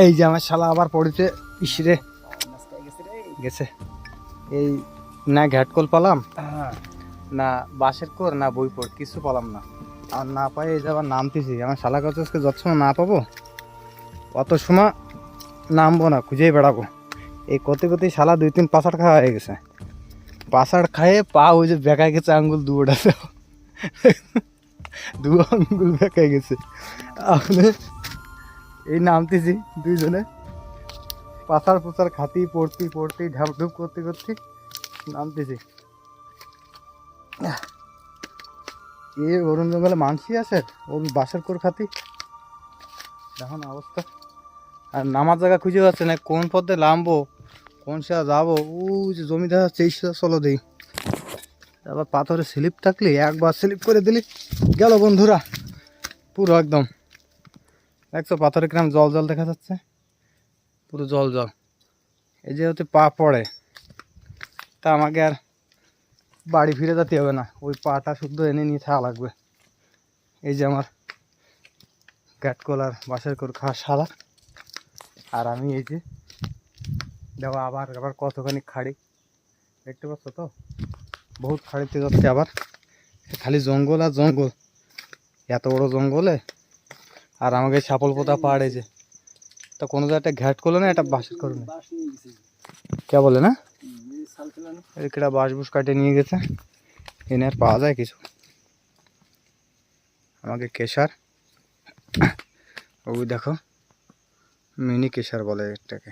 এই যে আমার শালা আবার পড়েছে ইসরে গেছে। এই না ঘ্যাটকল পালাম, না বাঁশের কোর, না বই পড়, কিছু পালাম না। আর না পাই এই যে আবার নামতেছি। আমার শালা কাছে আজকে যত সময় না পাবো অত সময় নামবো না, খুঁজেই বেড়াবো। এই করতে করতে শালা 2-3 পাসাড় খাওয়া হয়ে গেছে। পাসাড় খায়ে পা ওই যে বেঁকায় গেছে, আঙ্গুল দুটাতে 2 আঙ্গুল বেঁকায় গেছে। আপনি এই নামতেছি দুইজনে, পাসার পুসার খাতি পড়তি ঢাপঢুপ করতে করতে নামতেছি। এ অরুণ জঙ্গলে মানসি আছে, ওর বাসের কোর খাতি দেখুন অবস্থা। আর নামার জায়গা খুঁজে পাচ্ছে না, কোন পথে নামবো, কোন সে যাবো। ও যে জমি দেখা যাচ্ছে, চলো দেই। আবার পাথরে স্লিপ থাকলে একবার স্লিপ করে দিলি গেল বন্ধুরা, পুরো একদম। দেখছো পাথরে কিরম জল জল দেখা যাচ্ছে, পুরো জল জল। এই যে হতে পা পড়ে, তা আমাকে আর বাড়ি ফিরে যেতে হবে না, ওই পাটা শুদ্ধ এনে নিয়ে থাকা লাগবে। এই যে আমার ঘ্যাটকল আর বাঁশের কোর খাওয়া শালা, আর আমি এই যে দেখো আবার আবার কতখানি খাড়ি দেখতে পাচ্ছ তো, বহুত খাড়িতে যাচ্ছে। আবার খালি জঙ্গল আর জঙ্গল, এত বড় জঙ্গলে। আর আমাকে ছাপল পোতা পাহাড়ে যে তা কোনো একটা ঘ্যাট করলো না, একটা বাঁশের করো না, কে বলে না একটা বাঁশ বুস কাটে নিয়ে গেছে। এনে আর পাওয়া যায় কিছু। আমাকে কেশার, ওই দেখো মিনি কেশার বলে এটাকে।